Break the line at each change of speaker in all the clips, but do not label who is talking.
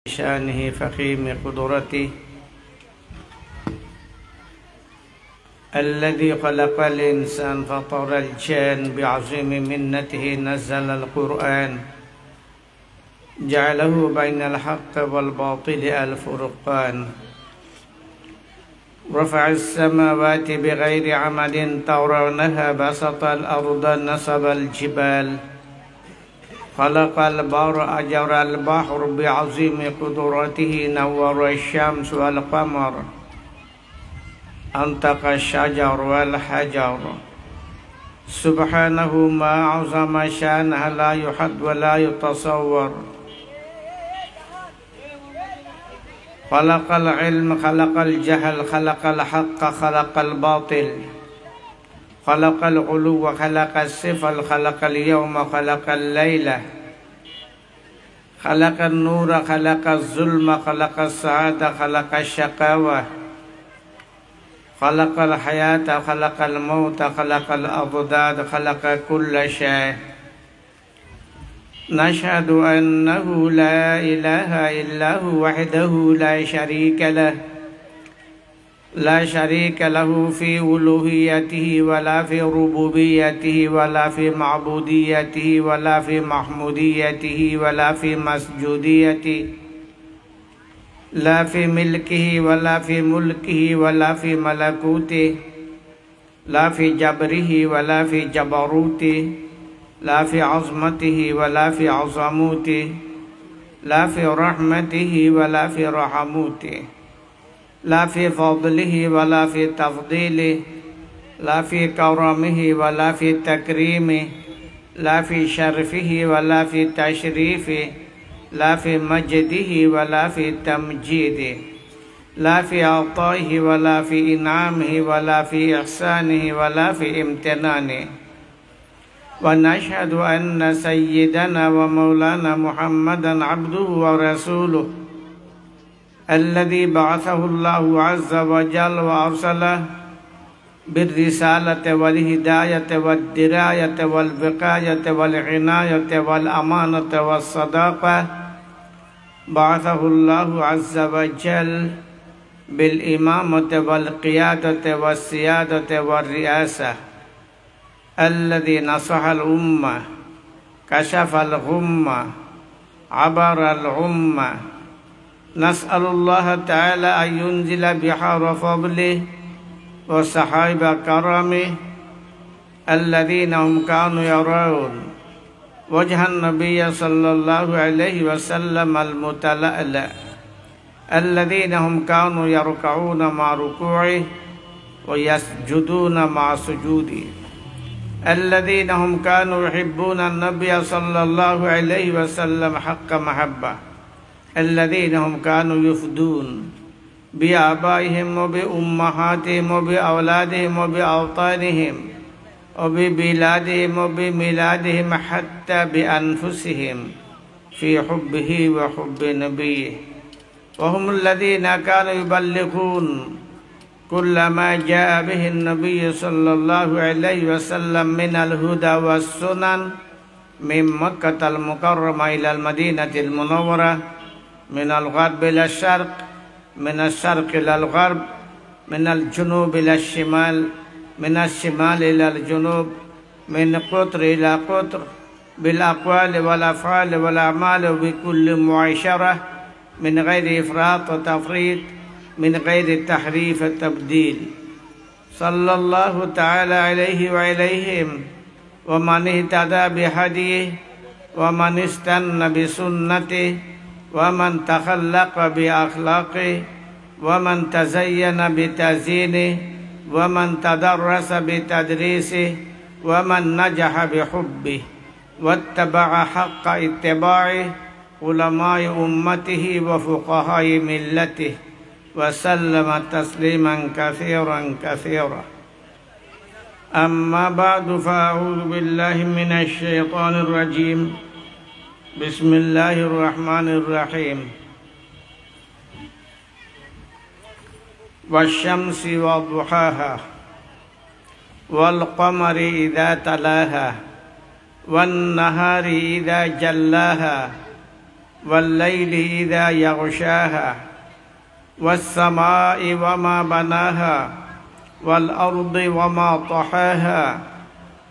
شانه فخيم قدرته الذي خلق الإنسان فطر الجان بعظيم منته نزل القرآن جعله بين الحق والباطل الفرقان رفع السماوات بغير عمد ترونها بسط الأرض نصب الجبال خلق البر أجرى البحر بعظيم قدرته نور الشمس والقمر أنطق الشجر والحجر سبحانه ما عظم شانه لا يحد ولا يتصور خلق العلم خلق الجهل خلق الحق خلق الباطل خلق الغلو خلق السفل خلق اليوم خلق الليل خلق النور خلق الظلم خلق السعادة خلق الشقاوة خلق الحياة خلق الموت خلق الأضداد خلق كل شيء نشهد أنه لا إله إلا هو وحده لا شريك له في ألوهيته ولا في ربوبيته ولا في معبوديته ولا في محموديته ولا في مسجوديته لا في ملكه ولا في ملكه ولا في ملكوته لا في جبره ولا في جبروته لا في عظمته ولا في عظموته لا في رحمته ولا في رحموته لا في فضله ولا في تفضيله لا في كرمه ولا في تكريمه لا في شرفه ولا في تشريفه لا في مجده ولا في تمجيده لا في عطائه ولا في إنعامه ولا في إحسانه ولا في امتنانه ونشهد أن سيدنا ومولانا محمدا عبده ورسوله الذي بعثه الله عز وجل وأرسله بالرسالة والهداية والدراية والوقاية والعناية والأمانة والصداقة بعثه الله عز وجل بالإمامة والقيادة والسيادة والرئاسة الذي نصح الأمة كشف الغمة عبر العمة نسأل الله تعالى أن ينزل بحار فضله وصحائب كرمه الذين هم كانوا يرون وجه النبي صلى الله عليه وسلم المتلألأ الذين هم كانوا يركعون مع ركوعه ويسجدون مع سجوده الذين هم كانوا يحبون النبي صلى الله عليه وسلم حق محبة الذين هم كانوا يفدون بآبائهم وبأمهاتهم وبأولادهم وبأوطانهم وببلادهم وبميلادهم حتى بأنفسهم في حبه وحب نبيه وهم الذين كانوا يبلغون كل ما جاء به النبي صلى الله عليه وسلم من الهدى والسنن من مكة المكرمة إلى المدينة المنورة من الغرب إلى الشرق من الشرق إلى الغرب من الجنوب إلى الشمال من الشمال إلى الجنوب من قطر إلى قطر بالأقوال والأفعال والأعمال وبكل معاشرة من غير إفراط وتفريط من غير تحريف التبديل صلى الله تعالى عليه وعليهم ومن اهتدى بهديه ومن استنى بسنته ومن تخلق بأخلاقه ومن تزين بتزيينه ومن تدرس بتدريسه ومن نجح بحبه واتبع حق اتباعه علماء أمته وفقهاء ملته وسلم تسليما كثيرا كثيرا أما بعد فأعوذ بالله من الشيطان الرجيم بسم الله الرحمن الرحيم والشمس وضحاها والقمر إذا تلاها والنهار إذا جلاها والليل إذا يغشاها والسماء وما بناها والأرض وما طحاها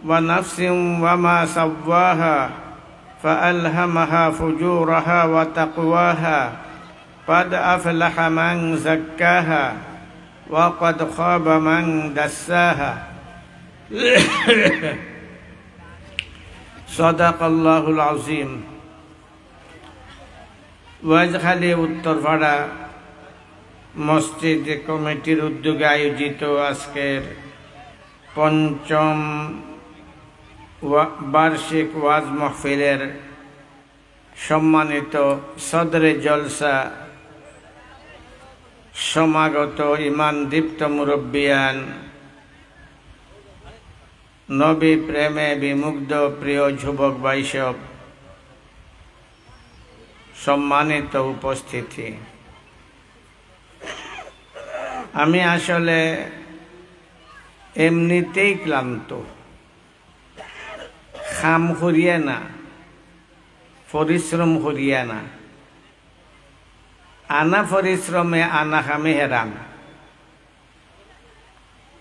ونفس وما سواها فألهمها فجورها وتقواها قد أفلح من زكاها وقد خاب من دساها صدق الله العظيم ওয়াজখালী উত্তরপাড়া মসজিদ কমিটির উদ্যোগে আয়োজিত আজকের পঞ্চম বার্ষিক ওয়াজ মাহফিলের সম্মানিত সদরে জলসা সমাগত ইমান দীপ্ত মুরব্বিয়ান, নবী প্রেমে বিমুগ্ধ প্রিয় যুবক ভাইসব, সম্মানিত উপস্থিতি, আমি আসলে এমনিতেই ক্লান্ত, খাম করিয়া না, পরিশ্রম করিয়া না, আনা পরিশ্রমে আনা খামে হেরান।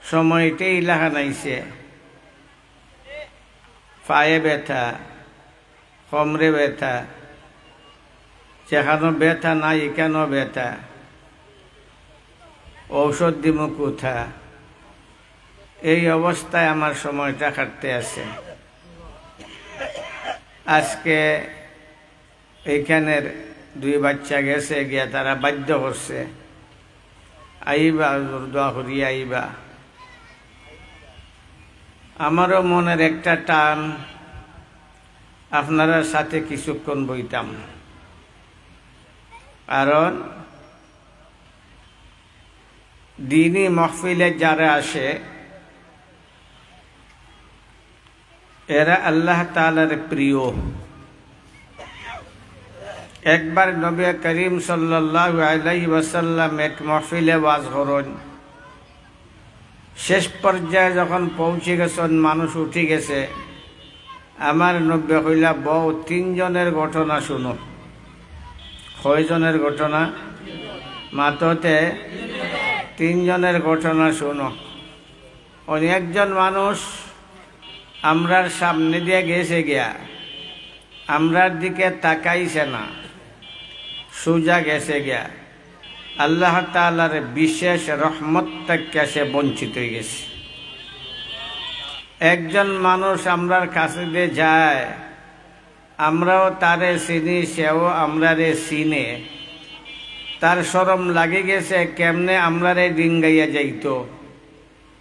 সময়টাই ইলাহা নাইছে, পায়ে ব্যথা, কোমরে ব্যথা, যেখানে ব্যথা নাই এখানেও ব্যথা, ঔষধ দিব কোথা, এই অবস্থায় আমার সময়টা কাটতে আছে। আজকে এইখানের দুই বাচ্চা গেছে গিয়া, তারা বাধ্য করছে আইবা দোয়া করি আইবা। আমারও মনের একটা টান আপনার সাথে কিছুক্ষণ বইতাম, কারণ দিনী মাহফিলে যারা আসে এরা আল্লাহ তাআলার প্রিয়। একবার নবী করিম সাল্লাল্লাহু আলাইহি ওয়াসাল্লাম এক মাহফিলে ওয়াজ করেন, শেষ পর্যায়ে যখন পৌঁছে গেছেন, মানুষ উঠে গেছে, আমার নবী কইলা বউ 3 জনের ঘটনা শুনো। কয়জনের ঘটনা? মাততে 3 জনের ঘটনা শুনো। একজন মানুষ আমরার সামনে দিয়ে গেছে গিয়া, আমরার দিকে তাকাইছে না, সোজা গেছে গিয়া, আল্লাহ তাআলার বিশেষ রহমত থেকে সে বঞ্চিত হয়ে গেছে। একজন মানুষ আমরার কাছে দিয়ে যায়, আমরাও তারে চিনি, সেও আমরারে চিনে, তার শরম লাগে গেছে কেমনে আমরারে ডিঙ্গাইয়া যাইতো,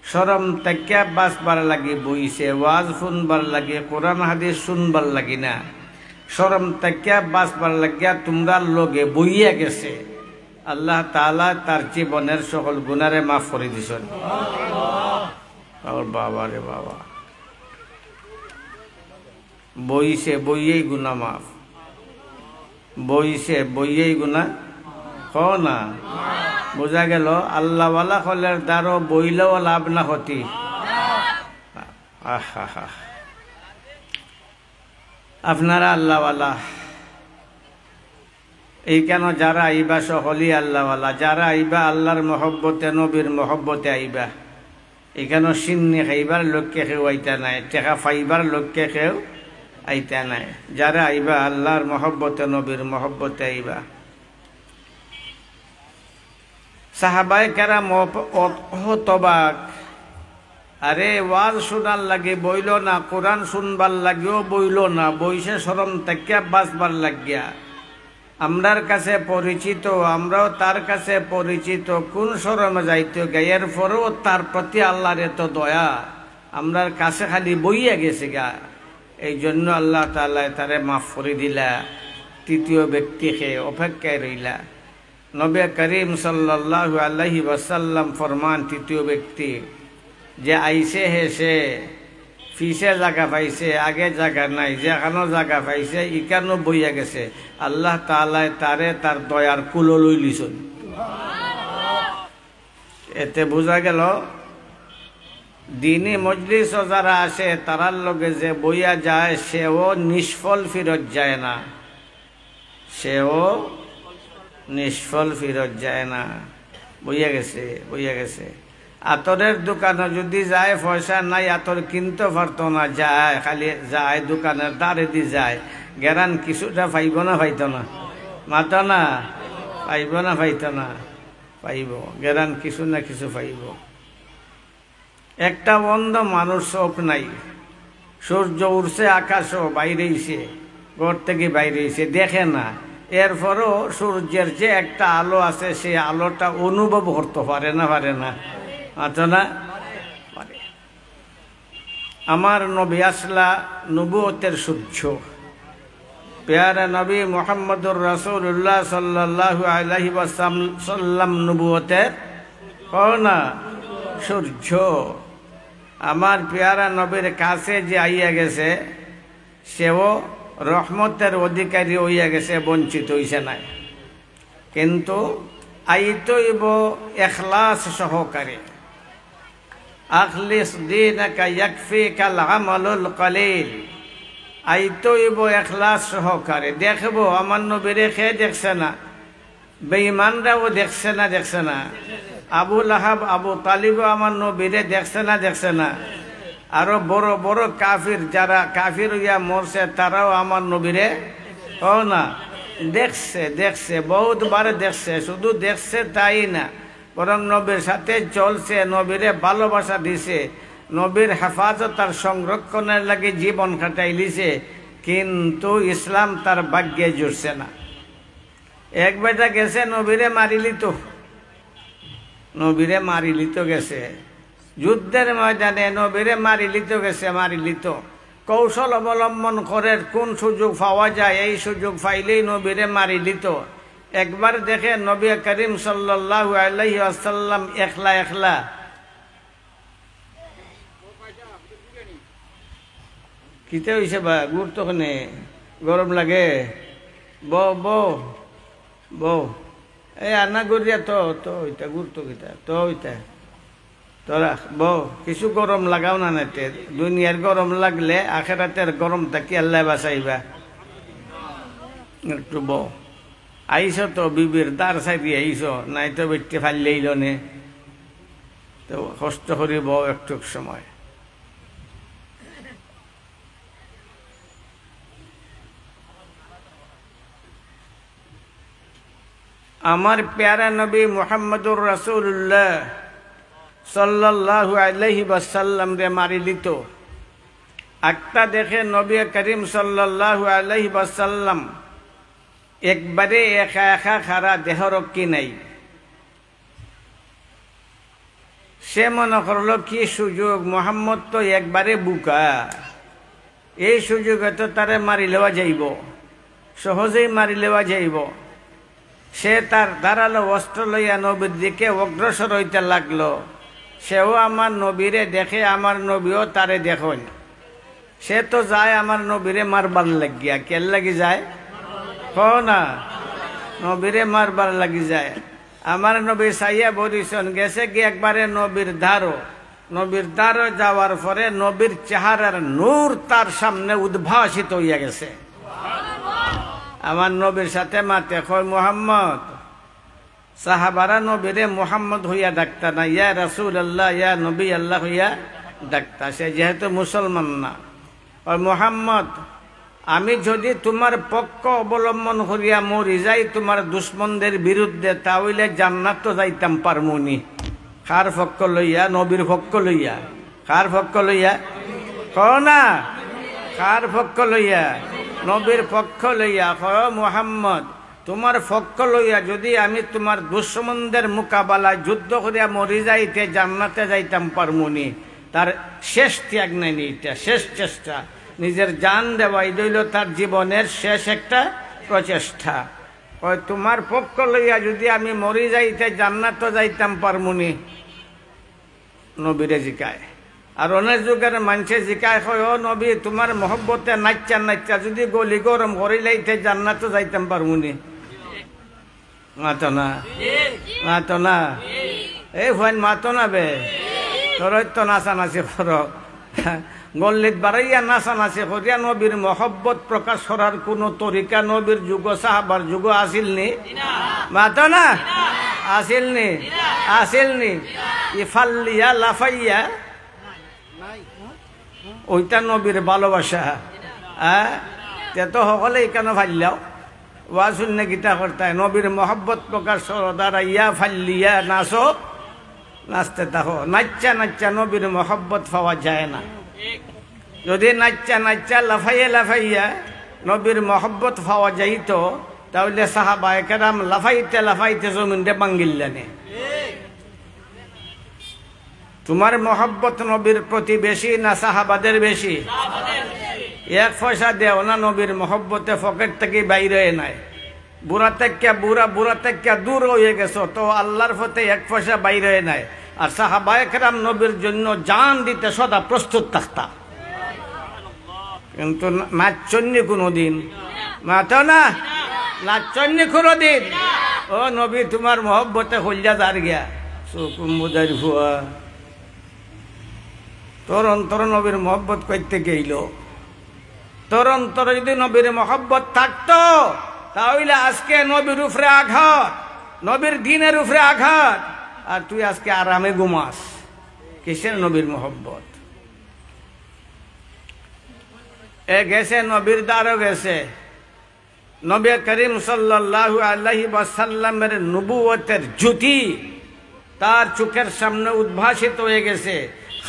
শরম থেকে বাঁচবার লাগি বইছে, ওয়াজ শুনবার লাগে, কোরআন হাদিস শুনবার লাগি না, শরম থেকে বাঁচবার লাগিয়া তোমরা লগে বইয়া গেছে। আল্লাহ তাআলা তার জীবনের সকল গুনারে মাফ করে দিছেন। বাবা রে বাবা, বইছে বইয়েই গুনা মাফ, বইছে বইয়েই গুনা কো না। বোঝা গেল আল্লাহওয়ালা হলের দ্বারও বইলেও লাভ না হতি। আপনারা আল্লাহওয়ালা, এই কেন যারা আইবা সকলই আল্লাহওয়ালা, যারা আইবা আল্লাহর মহব্বতে নবীর মহব্বতে আইবা। এখানে সিন্নি খাইবার লক্ষ্যে কেউ আইতা নাই, টেকা ফাইবার লক্ষ্যে কেউ আইতা নাই। যারা আইবা আল্লাহর মহব্বতে নবীর মহব্বতে আইবা। সাহাবায়ে কেরাম হতবাক, আরে ওয়াজ শোনার লাগে বইল না, কোরআন শুনবার লাগেও বইল না, বইসে শরম থেকে বাঁচবার লাগিয়া। আমরার কাছে পরিচিত, আমরাও তার কাছে পরিচিত, কোন শরমে যাইতো গায়ের পরেও তার প্রতি আল্লাহর এত দয়া, আমরার কাছে খালি বইয়া গেছে গা। এই জন্য আল্লাহ তাআলা তারে মাফ করে দিলা। তৃতীয় ব্যক্তিকে অপেক্ষায় রইলা। নবী করিম সাল্লাল্লাহু আলাইহি ওয়াসাল্লাম ফরমান, তৃতীয় ব্যক্তি যে আইসে হেসে পিছে জায়গা পাইছে, আগে জায়গা নাই, যেখানো জায়গা পাইছে ইকানো বইয়া গেছে, আল্লাহ তাআলা তারে তার দয়ার কুলো লই লিছন। এতে বোঝা গেল দিনী মজলিস যারা আসে তারার লগে যে বইয়া যায় সেও নিষ্ফল ফিরত যায় না, সেও নিষ্ফল ফিরত যায় না। বইয়া গেছে। আতরের দোকানে যদি যায়, পয়সা নাই, আতর কিনতে পারতো না, যায় খালি যায় দোকানের দ্বারে দি যায়, গেরান কিছুটা পাইব না পাইতো না? মাতো না, পাইব না পাইতো না? পাইব, গেরান কিছু না কিছু পাইব। একটা বন্ধ মানুষ চোখ নাই, সূর্য উঠছে আকাশও বাইরেছে, ঘর থেকে বাইরেছে, দেখে না, এরপরও সূর্যের যে একটা আলো আছে সেই আলোটা অনুভব করতে পারে না? আচ্ছা না পারে। আমার নবী আসলা নবুয়তের সূর্য, পেয়ারা নবী মুহাম্মদুর রাসূলুল্লাহ সাল্লাল্লাহু আলাইহি ওয়াসাল্লাম নবুয়তের না সূর্য। আমার পেয়ারা নবীর কাছে যে আইয়া গেছে সেও রহমতের অধিকারী হইয়া গেছে, বঞ্চিত হইছে নাই। কিন্তু আইতইব ইখলাস সহকারে, আখলিস দীনাকা ইয়াকফিকাল আমালুল কলিল, আইতইব ইখলাস সহকারে। দেখবো আমার নবীরে খেয়ে দেখছে না, বেঈমানরাও দেখছে না? আবু লাহাব আবু তালিব আমার নবীরে দেখছে না? আরো বড় বড় কাফির, যারা কাফির হইয়া মরছে, তারাও আমার নবীরে না দেখছে, বহুতবার দেখছে। শুধু দেখছে তাই না, বরং নবীর সাথে চলছে, নবীরে ভালোবাসা দিছে, নবীর হেফাজত আর সংরক্ষণের লাগে জীবন কাটাই লিছে। কিন্তু ইসলাম তার ভাগ্যে জুড়ছে না। এক বেটা গেছে নবীরে মারিলিত গেছে যুদ্ধের ময়দানে, নবীরে মারিলিত কৌশল অবলম্বন করে কোন সুযোগ পাওয়া যায়, এই সুযোগ পাইলেই নবীরে মারিলিত। একবার দেখে নবী করিম সাল্লাল্লাহু আলাইহি ওয়াসাল্লাম একলা কিতে হইছে বা গুরুত্বখানে গরম লাগে, বউ এই আনা গড়িয়া তো ওইটা গুরুত্ব কিতা ওইটা তোরা বউ কিছু গরম লাগাও না নেতে, দুনিয়ার গরম লাগলে আখেরাতের গরমটা কি আল্লাহ বাঁচাইবা? একটু বউ আইস তো বিবির দার সাইডি আইস, নাই তো বেটে ফাইলেইল নে, তো কষ্ট করি বউ একটু সময়। আমার প্যারা নবী মুহাম্মদুর রাসূলুল্লাহ সাল্লাল্লাহু আলাইহি ওয়াসাল্লাম রে মারিলিত। একটা দেখে নবী করিম সাল্লাল্লাহু আলাইহি ওয়াসাল্লাম একবারে একা খারা, দেহরক্ষী নাই। সে মনে করলো কি সুযোগ, মোহাম্মদ তো একবারে বুকা, এই সুযোগে তো তারে মারি লেওয়া যাইব, সহজেই মারি লেওয়া যাইব। সে তার ধারালো অস্ত্র লইয়া নবীর দিকে অগ্রসর হইতে লাগলো। সেও আমার নবীরে দেখে, আমার নবীও তারে দেখুন। সে তো যায় আমার নবীরে মারবার লাগিয়া, কেন লাগি যায় না? নবীরে মারবার লাগি যায়। আমার নবী সাইয়া বরিশন গেছে কি একবারে নবীর দ্বারো যাওয়ার পরে নবীর চেহারার নূর তার সামনে উদ্ভাসিত হইয়া গেছে। আমার নবীর সাথে মাতে কয় মুহাম্মদ। সাহাবারা নবীরে মুহাম্মদ হইয়া ডাকতা না, ইয়া রাসূলুল্লাহ ইয়া নবী আল্লাহ হইয়া ডাকতা। সে যেহেতু মুসলমান না, ওই মুহাম্মদ আমি যদি তোমার পক্ষ অবলম্বন করিয়া মরি যাই তোমার দুশ্মনদের বিরুদ্ধে, তাহলে জান্নাত তো যাইতাম পারমুনি। কার পক্ষ লইয়া? নবীর পক্ষ লইয়া। কার পক্ষ লইয়া? না, কার পক্ষ লইয়া? নবীর পক্ষ লইয়া। মুহাম্মদ তোমার পক্ষ লইয়া যদি আমি তোমার দুশ্মনদের মোকাবেলায় যুদ্ধ করিয়া মরি যাইতে জান্নাতে যাইতাম পারমুনি। তার শেষ ত্যাগ নেই, এটা শেষ চেষ্টা, নিজের জান দেওয়াই দইল তার জীবনের শেষ একটা প্রচেষ্টা। তোমার পক্ষ লইয়া যদি আমি মরি যাইতে জান্নাত যাইতাম পারমুনি। নবীরে জিকায়। আর অনেক যুগের মানুষে জিকায় কয়, ও নবী তোমার মহব্বতে নাচ্চা যদি গলি গরম করি লাইতে জান্নাত যাইতাম পারমুনি। মাতো না এই ফাইন মাতো না বে, তোর তো নাচানাচি কর। গল্লিত বাড়াইয়া নাচানাচি করিয়া নবীর মহব্বত প্রকাশ করার কোন তরিকা নবীর যুগ সাহাবার যুগ আসিল নি? মাতো না আসিল নি? আসিল নি? ইফাল্লিয়া লাফাইয়া ওইটা নবীর ভালোবাসা। তে তো সকলেই কেন ফাইলাও ওয়া শূন্য গীতা করতায় নবীর মহব্বত প্রকাশ দ্বারা ইয়া ফাল্লিয়া নাচো, নাচতে থাকো। নাচ্চা নাচ্চা নবীর মহব্বত পাওয়া যায় না। যদি নাচ্চা নাচ্চা লাফাইয়া লাফাইয়া নবীর মহব্বত পাওয়া যাইত তাহলে সাহাবায়ে কেরাম লাফাইতে লাফাইতে জমিনটা বাঙ্গিল্লানে। তোমার মহব্বত নবীর প্রতি বেশি না সাহাবাদের বেশি? এক পয়সা দেও না নবীর মহব্বতে পকেট থেকে বাইরে নাই। বুড়া থেকে বুড়া থেকে দূর হয়ে গেছো তো আল্লাহর পথে এক পয়সা বাইরে নাই। আর সাহাবায়ে কেরাম নবীর জন্য জান দিতে সদা প্রস্তুত থাকতা, কিন্তু নাচনি কোনোদিন। মাতো না নাচনি কোনোদিন। ও নবী তোমার মহব্বতে হইয়া যার গিয়া চুকুমুদার ভুয়া তোর অন্তর নবীর মহব্বত করতে গেইল। তোর অন্তর যদি নবীর মহব্বত থাকতো তাহলে আজকে নবীর উপরে আঘাত, নবীর দিনের উপরে আঘাত, আর তুই আজকে আরামে ঘুমাস। কিসের নবীর মহব্বত? এ গেছে নবীর দ্বারও গেছে। নবী করিম সাল্লাল্লাহু আলাইহি ওয়াসাল্লামের নবুয়তের জ্যোতি তার চোখের সামনে উদ্ভাসিত হয়ে গেছে।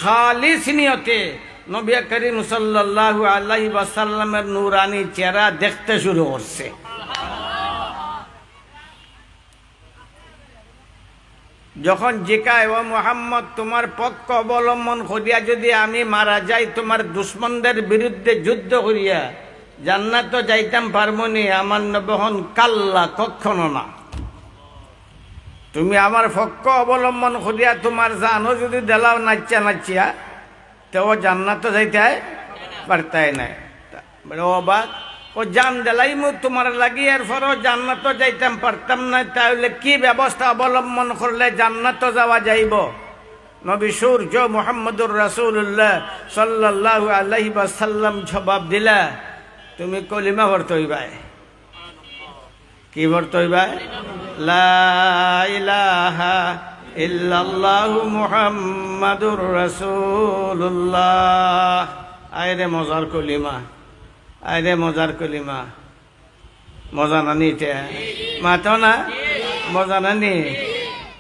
খালিস নিয়তে নবী করিম সাল্লাল্লাহু আলাইহি ওয়াসাল্লামের নূরানি চেহারা দেখতে শুরু করছে। যখন জিকায় ও মুহাম্মদ তোমার পক্ষ অবলম্বন করিয়া যদি আমি মারা যাই তোমার দুশ্মনদের বিরুদ্ধে যুদ্ধ করিয়া জান্নাত যাইতাম পারমনি? আমার নবহন কাল্লা, কখনো না। তুমি আমার পক্ষ অবলম্বন করিয়া তোমার জানও যদি দেলাও নাচ্চা নাচ্চিয়া তো জান্নাত যাইতে পারতাই নাই। অবাক ও জান দেলাই মু তোমার লাগি এরপরও জান্নাত যাইতাম পারতাম না, তাহলে কি ব্যবস্থা অবলম্বন করলে জান্নাত যাওয়া যাইব? নবী সূর্য মুহাম্মদুর রাসূলুল্লাহ সাল্লাল্লাহু আলাইহি ওয়াসাল্লাম জবাব দিলা তুমি কলিমা পড়তে হইবাই। কি পড়তে হইবাই? লা ইলাহা ইল্লাল্লাহু মুহাম্মাদুর রাসূলুল্লাহ। আইরে মজার কলিমা, আইরে মজার কলিমা। মজা নানি এটা? মাতো না মজা নানি?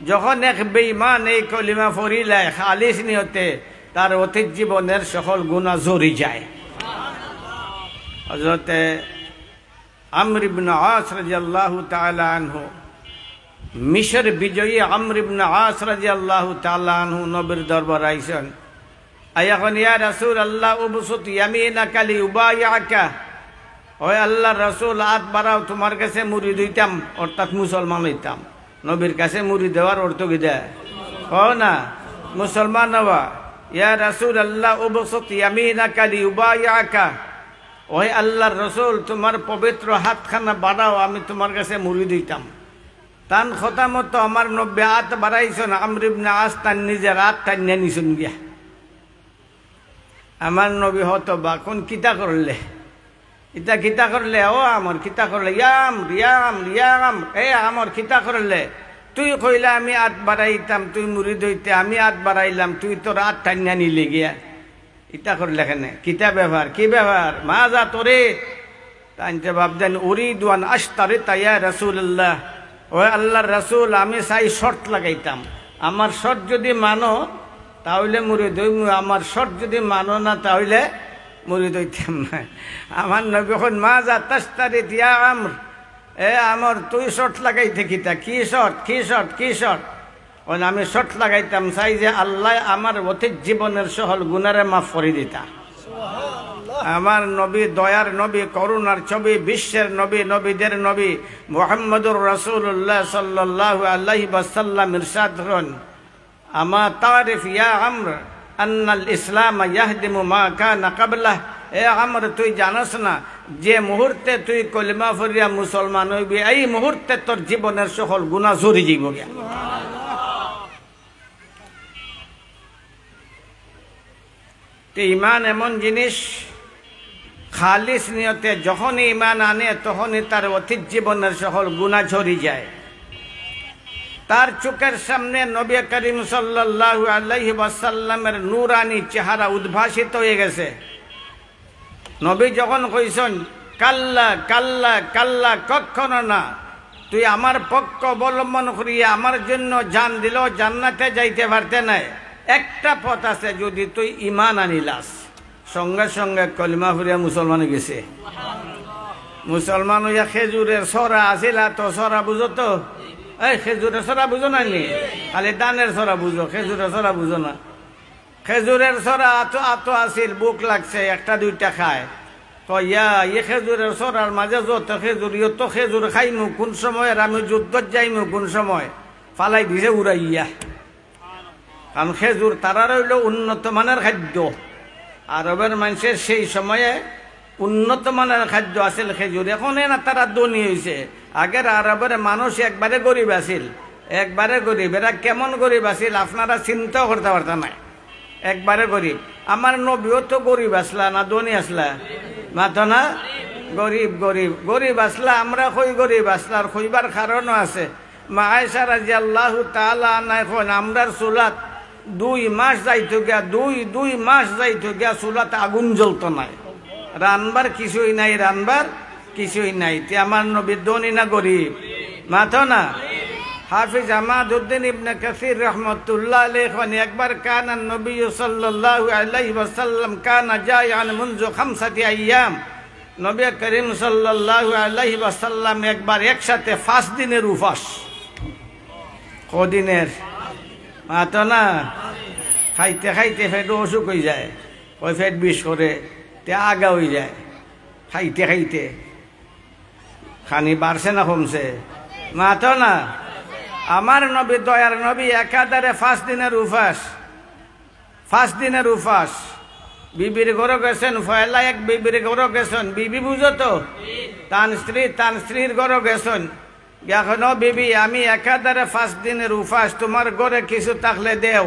যখন এক বেঈমান এই কলিমা পড়িলায় খালিস নিয়তে তার অতীত জীবনের সকল গুনাহ ঝরে যায়। হযরত আমর ইবনে আস রাদিয়াল্লাহু তাআলা আনহু, মিশর বিজয়ী আমর ইবনে আস রাদিয়াল্লাহু তাআলা আনহু নবীর দরবারে আইছেন। আয়াখন ইয়া রাসূলুল্লাহ উবসুত ইয়ামিনাকা লিউবাইয়াকা। ওই আল্লাহর রাসূল হাত বাড়াও, তোমার কাছে মুরিদ হইতাম, অর্থাৎ মুসলমান হইতাম। নবীর কাছে মুরিদ দেওয়ার অর্থ কি দেয়? ও না, মুসলমান হওয়া। ইয়া রাসূলুল্লাহ উবসুত ইয়ামিনাকা লিউবাইয়াকা। ওই আল্লাহর রাসূল তোমার পবিত্র হাতখানা বাড়াও, আমি তোমার কাছে মুরিদ হইতাম। তান কথা মতো আমার নবী হাত বাড়াইছেন। আমর ইবনে আস তার নিজের হাত টানিয়া নিছেন গিয়া। আমার নবী হতো বা কোন কিতা করলে ইটা কিতা করলে? ও আমার কিতা করলে? ইয়াম রিয়াম রিয়াম এ আমার কিতা করলে? তুই কইলে আমি হাত বাড়াইতাম, তুই মুরিদ হইতে, আমি হাত বাড়াইলাম, তুই তোর হাত টানিয়া নিলে গিয়া। ইটা করলে কেনে? কিতা ব্যবহার? কি ব্যবহার? মা যা তোরে তাই জবাব দেন উরিদু আন আশতারিতা ইয়া রাসূলুল্লাহ। ও আল্লাহর রাসূল, আমি চাই শর্ত লাগাইতাম, আমার শর্ত যদি মানো তাহলে মুরিদ হইম, আমার শর্ত যদি মানো না তাহলে মুরিদ হইতাম না। আমার নবী এখন মা যা তাশতারিত ইয়া আমর, এ আমর তুই শর্ত লাগাইতে কিতা? কি শর্ত? কি শর্ত? কি শর্ত? ওই আমি শর্ত লাগাইতাম চাই যে আল্লাহ আমার অতীত জীবনের সকল গুনারে মাফ করে দিতা। আমার নবী দয়ার নবী, করুণার ছবি, বিশ্বের নবী, নবীদের নবী মুহাম্মদুর রাসূলুল্লাহ সাল্লাল্লাহু আলাইহি ওয়াসাল্লাম ইরশাদ করেন আমা তারিফ ইয়া আমর আন্নাল ইসলাম ইয়াহদিমু মা কানা ক্বাবলাহ। এ আমর তুই জানাস না যে মুহূর্তে তুই কলিমা পড়িয়া মুসলমান হইবি এই মুহূর্তে তোর জীবনের সকল গুনাহ ঝরে যাইব গিয়া। তো ইমান এমন জিনিস, খালিস নিয়তে যখনই ইমান আনে তখনই তার অতীত জীবনের সকল গুনাহ ঝরে যায়। তার চোখের সামনে নবী করিম সাল্লাল্লাহু আলাইহি ওয়াসাল্লামের নূরানি চেহারা উদ্ভাসিত হয়ে গেছে। নবী যখন কইছেন কাল্লা কাল্লা কাল্লা, কখনো না, তুই আমার পক্ষ অবলম্বন করিয়া আমার জন্য জান দিল, জান্নাতে যাইতে পারতে নাই। একটা পথ আছে, যদি তুই ইমান আনিলাস। সঙ্গে সঙ্গে কলিমা ফুরিয়া মুসলমান গেছে। মুসলমান হইয়া খেজুরের সরা আসিলা তো, সরা বুঝো তো? এই খেজুরের সরা বুঝো না নি? খালি দানের সরা বুঝো, খেজুরের সরা বুঝো না। খেজুরের সরা আতো আতো আসিল, বুক লাগছে, একটা দুইটা খায়। ইয়া ইয়ে খেজুরের সরার মাঝে যত খেজুর, ইয়ত খেজুর খাইমু কোন সময়, আর আমি যুদ্ধত যাইমু কোন সময়, ফালাই দিছে উড়াইয়া। কারণ খেজুর তারা রইল উন্নত মানের খাদ্য। আরবের মানুষের সেই সময়ে উন্নত মানের খাদ্য আছিল খেজুর। এখন না তারা ধনী হয়েছে। আগের আরবের মানুষ একবারে গরিব আছিল, একবারে গরিব। এরা কেমন গরিব আছিল আপনারা চিন্তাও করতে পারতেন না, একবারে গরিব। আমার নবীও তো গরিব আসলা না ধনী আসলা? মাথো না, গরিব গরিব গরিব আসলা। আমরা কই গরিব আসলার কইবার কারণও আছে। মা আয়েশা রাদিয়াল্লাহু তাআলা আনহা এখন আমরার চুলাত 2 মাস যাইতো গিয়া, দুই মাস যাইতো গিয়া চুলাত আগুন জ্বলতো নাই, রানবার কিছুই নাই, রানবার কিছুই নাই। তে আমার নবী ধনী না গরিব? মাথো না। হাফিজ আমাদউদ্দিন ইবনে কাসির রহমাতুল্লাহ আলাইহি একবার কানা নবী সাল্লাল্লাহু আলাইহি ওয়াসাল্লাম কানা জায়ান মুনযু 5 আইয়াম। নবী করিম সাল্লাল্লাহু আলাইহি ওয়াসাল্লাম একবার একসাথে 5 দিনের উপবাস। কদিনের? মাথো না। খাইতে খাইতে পেট অসুখ হয়ে যায়, ওই পেট বিষ করে, তে আগা হয়ে যায়। খাইতে খাইতে খানি বাড়ছে না কমছে? মাথো না। আমার নবী, দয়ার নবী একাধারে 5 দিনের উপবাস, 5 দিনের উপবাস। বিবির ঘরে গেছেন, পয়লা এক বিবির ঘরে গেছেন। বিবি বুঝো তো? তান স্ত্রীর ঘরে গেছেন। এখনো বিবি আমি একাধারে 5 দিনের উপবাস, তোমার ঘরে কিছু থাকলে দেও।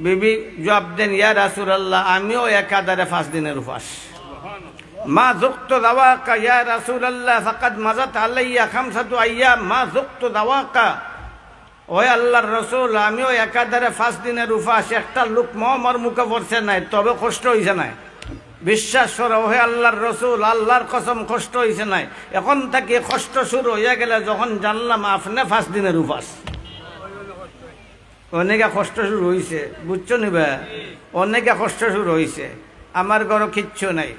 বিবি জবাব দেন, ইয়া রাসূলুল্লাহ আমিও একাধারে 5 দিনের উপবাস। মা যুক্ত দাওয়াকা ইয়া রাসূলুল্লাহ ফাকাদ মাজাত আলাইয়া 5 আইয়াম মা যুক্ত দাওয়াকা। ওই আল্লাহর রসুল আমিও একাধারে 5 দিনের উপবাস, একটা লুকমাও আমার মুখে পড়ছে নাই, তবে কষ্ট হইছে নাই। বিশ্বাস করো হে আল্লাহর রসুল, আল্লাহর কসম কষ্ট হইছে নাই। এখন থেকে কষ্ট শুরু হইয়া গেলে যখন জানলাম আপনি 5 দিনের উপবাস, অনেকে কষ্ট শুরু হইছে, বুঝছো নিবা? অনেকে কষ্ট শুরু হইছে। আমার ঘরে কিচ্ছু নাই।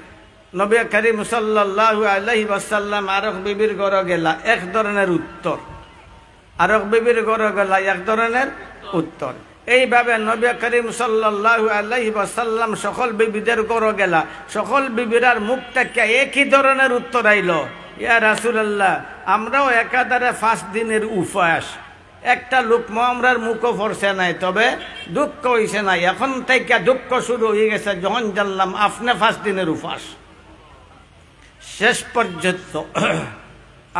নবী করিম সাল্লাল্লাহু আলাইহি ওয়াসাল্লাম আরেক বিবির ঘরে গেলা, এক ধরনের উত্তর। আরেক বিবির ঘরে গেলা, এক ধরনের উত্তর। এইভাবে নবী করিম সাল্লাল্লাহু আলাইহি ওয়াসাল্লাম সকল বিবিদের ঘরে গেলা, সকল বিবিরার মুখ থেকে একই ধরনের উত্তর আইল, ইয়া রাসূলুল্লাহ আমরাও একাধারে 5 দিনের উপবাস, একটা লুকমা আমরার মুখও পড়ছে নাই, তবে দুঃখ হইছে নাই। এখন থেকে দুঃখ শুরু হয়ে গেছে যখন জানলাম আপনি 5 দিনের উপবাস। শেষ পর্যন্ত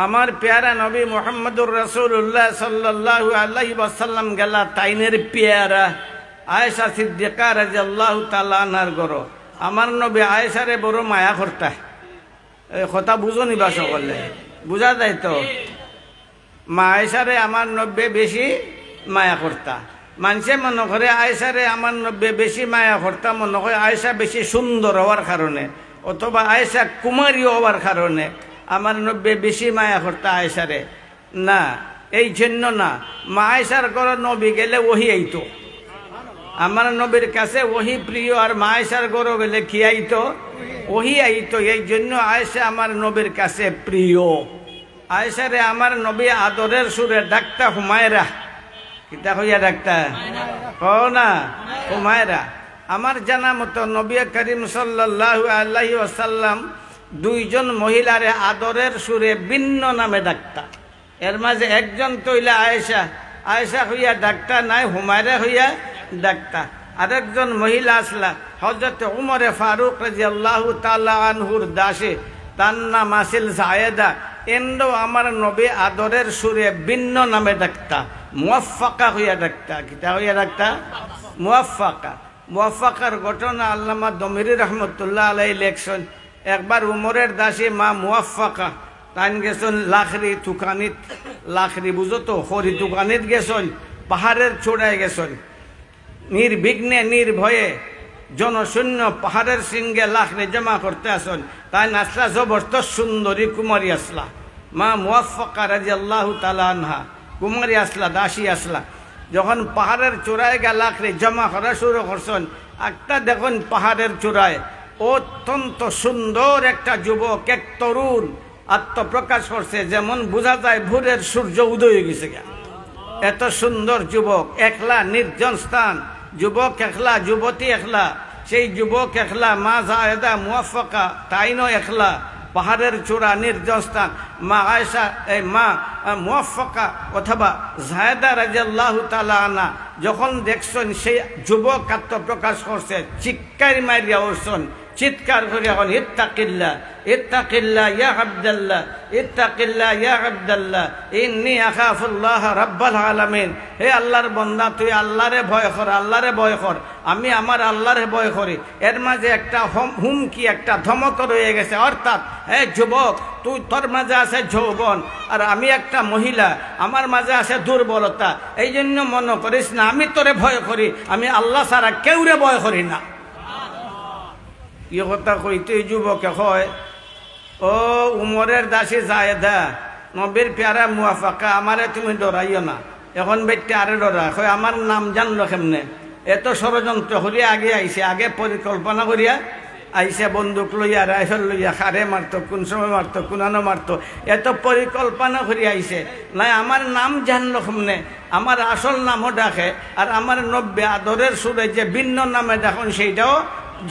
আমার পেয়ারা নবী মুহাম্মদুর রাসূলুল্লাহ সাল্লাল্লাহু আলাইহি ওয়াসাল্লাম গেলা তাইনের পেয়ারা আয়েশা সিদ্দিকা রাদিয়াল্লাহু তাআলা আনহার ঘর। আমার নবী আয়েশারে বড় মায়া করতা। এই কথা বুঝো নিবা সকলে? বুঝা যায় তো? মা আয়েশারে আমার নবী বেশি মায়া করতা। মানুষে মনে করে আয়েশারে আমার নবী বেশি মায়া করতা, মনে করে আয়েশা বেশি সুন্দর হওয়ার কারণে, অথবা আয়েশা কুমারী হওয়ার কারণে আমার নবী বেশি মায়া করতা আয়েশারে। না, এই জন্য না। মা আয়েশার ঘরে নবী গেলে ওহি আইতো, আমার নবীর কাছে ওহি প্রিয়। আর মা আয়েশার ঘরে গেলে কি আইতো? ওহি আইতো। এই জন্য আয়েশা আমার নবীর কাছে প্রিয়। আয়েশারে আমার নবী আদরের সুরে ডাকতা হুমায়রা। কিতা হইয়া ডাকতা? ও না, হুমায়রা। আমার জানা মতো নবী করিম সাল্লাল্লাহু আলাইহি ওয়াসাল্লাম 2জন মহিলারে আদরের সুরে ভিন্ন নামে ডাকতা। এর মাঝে একজন তৈলা আয়েশা, আয়েশা হইয়া ডাকতা নাই, হুমায়রা হইয়া ডাকতা। আরেকজন মহিলা আসলা হযরত উমরে ফারুক রাদিয়াল্লাহু তাআলা আনহুর দাসে, তার নাম আসিল জায়েদা। এন্ড আমার নবী আদরের সুরে ভিন্ন নামে ডাকতা, মুওয়াফফাকা হইয়া ডাকতা। কিতা হইয়া ডাকতা? মুওয়াফফাকা। মুয়াফাকার ঘটনা আল্লামা দমিরি রহমতুল্লাহ আলাই লেখছেন। একবার উমরের দাসী মা মুয়াফাকা তাইন গেছেন লাখরি তুকানিত, লাখরি বুঝো তো, খড়ি তুকানিত গেছেন, পাহাড়ের চূড়ায় গেছেন, নির্বিঘ্নে নির্ভয়ে জনশূন্য পাহাড়ের সিংহে লাখরি জমা করতে আসেন। তাই আসলা জবরদস্ত সুন্দরী কুমারী আসলা, মা মুয়াফাকা রাদিয়াল্লাহু তাআলা আনহা, কুমারী আসলা, দাসী আসলা। যখন পাহাড়ের চূড়ায় গিয়ে লাখরি জমা করা শুরু করছেন, একটা দেখুন পাহাড়ের চূড়ায় অত্যন্ত সুন্দর একটা যুবক, এক তরুণ আত্মপ্রকাশ করছে, যেমন বোঝা যায় ভোরের সূর্য উদয় হয়ে গেছে। এত সুন্দর যুবক, একলা নির্জন স্থান, যুবক একলা, যুবতী একলা, সেই যুবক একলা, মা জায়েদা মুয়াফাকা তাইনও একলা, পাহাড়ের চূড়া নির্জন স্থান। মা আয়েশা এই মা মুয়াফাকা অথবা জায়েদা রাদিয়াল্লাহু তাআলা আনহা যখন দেখছেন সেই যুবক আত্মপ্রকাশ করছে, চিৎকার মারিয়া উঠছেন, চিৎকার করে এখন ইত্তাকিল্লাহ ইত্তাকিল্লাহ ইয়া আব্দুল্লাহ ইত্তাকিল্লাহ ইয়া আব্দুল্লাহ ইন্নী আখাফুল্লাহ রাব্বাল আলামিন। হে আল্লাহর বান্দা, তুই আল্লাহরে ভয় কর, আল্লাহরে ভয় কর, আমি আমার আল্লাহরে ভয় করি। এর মাঝে একটা হুমকি, একটা ধমক রয়ে গেছে, অর্থাৎ হে যুবক, তুই তোর মাঝে আছে যৌবন, আর আমি একটা মহিলা, আমার মাঝে আছে দুর্বলতা, এই জন্য মনে করিস না আমি তোরে ভয় করি, আমি আল্লাহ ছাড়া কেউরে ভয় করি না। ইয়ে কথা কইতে যুবকে কয়, ও উমরের দাসী জায়েদা, নবীর প্যারা মুয়াফাকা, আমারে তুমি ডরাইও না। এখন বেটে আরে ডরা, কয় আমার নাম জানলো কেমনে? এত ষড়যন্ত্র করিয়া আগে আইছে, আগে পরিকল্পনা করিয়া আইসে, বন্দুক লইয়া, রাইফেল লইয়া, খারে মারতো, কোন সময় মারতো, কোনানো মারতো, এত পরিকল্পনা করিয়া আইছে। নাই আমার নাম জানলো কেমনে? আমার আসল নামও ডাকে, আর আমার নব্বে আদরের সুরে যে ভিন্ন নামে ডাকুন সেইটাও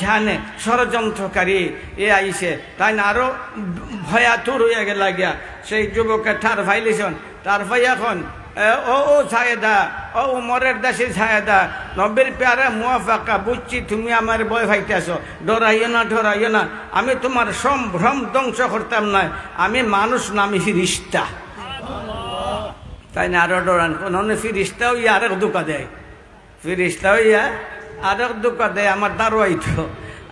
জানে। ষড়যন্ত্রকারী এ আইছে, তাই না আরো ভয়াতুর হইয়া গেল গিয়া। সেই যুবকের ঠার ফাইলিছন, তার ফাই এখন ও জায়েদা, ও উমরের দাসী জায়েদা, নবীর প্যারা মুয়াফাকা, বুঝছি তুমি আমার ভয় পাইতেছ, ডরাইও না, ডরাইও না, আমি তোমার সম্ভ্রম ধ্বংস করতাম না, আমি মানুষ না, আমি ফিরিস্তা। তাই না আরো ডরান, কোন ফিরিস্তা হইয়া আরেক দুকা দেয়, ফিরিস্তা হইয়া আরেক দুকা দেয়, আমার দারোয়াইতো,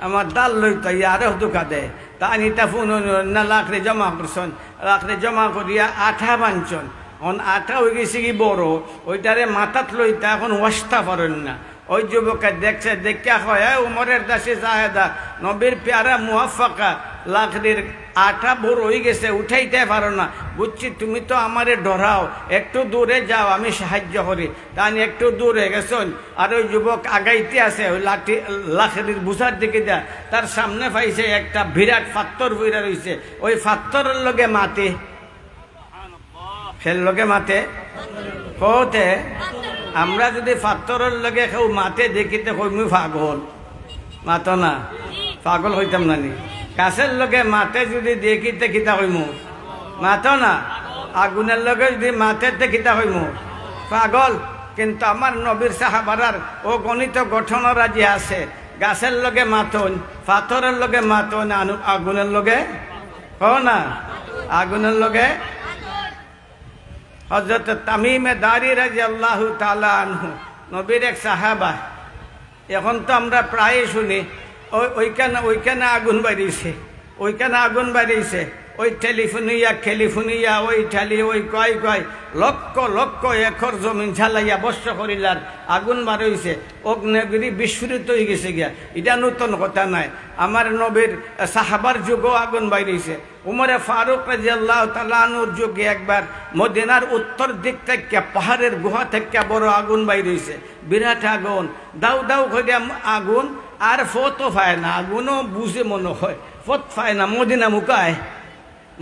আমার দাল লইতো, ইয়া আরেক দুকা দেয়। তা আনিতা ফোন না, লাখরে জমা করছন, লাখরে জমা করিয়া আঠা বানছন, এখন আঠা হয়ে গেছে কি বড়, ওইটারে মাথাত লইতা এখন ওয়াস্তা পারেন না। ওই যুবকে দেখছে, দেখা হয় উমরের দাসী জায়েদা, নবীর প্যারা মুয়াফাকা, লাখরির আঠা বড় হয়ে গেছে, উঠাইতে পারো না, বুঝছি তুমি তো আমারে ডরাও, একটু দূরে যাও, আমি সাহায্য করি। তাই একটু দূরে গেছেন, আর ওই যুবক আগাইতে আছে, ওই লাখরির বুঝার দিকে দেয়, তার সামনে পাইছে একটা বিরাট পাথর বইরা রয়েছে, ওই পাথরের লগে মাতে, ফের লগে মাতে কতে, আমরা যদি পাথরের লগে কেউ মাতে দেখিতে কইমু পাগল, মাতো না, পাগল হইতাম না নি। গাছের লগে মাতে যদি দেখিতে কিতা কইমু, মাতো না। আগুনের লগে যদি মাতে কিতা কইমু, পাগল। কিন্তু আমার নবীর সাহাবারার ও গণিত গঠন রাজি আছে, গাছের লগে মাতন, পাথরের লগে মাতন, আগুনের লগে কও না, আগুনের লগে। হযরত তামিমে দারি রাদিয়াল্লাহু তাআলা আনহু, নবীর এক সাহাবা, এখন তো আমরা প্রায় শুনি ওইখানে আগুন বাড়িয়েছে, ওইখানে আগুন বাড়িয়েছে, ওই টেলিফোনিয়া খেলিফোনিয়া, ওই ঠালি, ওই কয় কয় লক্ষ লক্ষ একর জমিন ঝালাইয়া বর্ষ করিলার আগুন বাড়িয়েছে, অগ্নিগিরি বিস্ফোরিত হয়ে গেছে গিয়া। এটা নতুন কথা নাই, আমার নবীর সাহাবার যুগও আগুন বাড়িয়েছে। উমরে ফারুক রাদিয়াল্লাহু তাআলা আনহুর যুগে একবার মদিনার উত্তর দিক থেকে পাহাড়ের গুহা থেকে বড় আগুন বাইরেছে, বিরাট আগুন, দাউ দাউ করে আগুন, আর ফতও পায় না, আগুনও বুঝে মনে হয়, ফত পায় না, মদিনা মুকায়,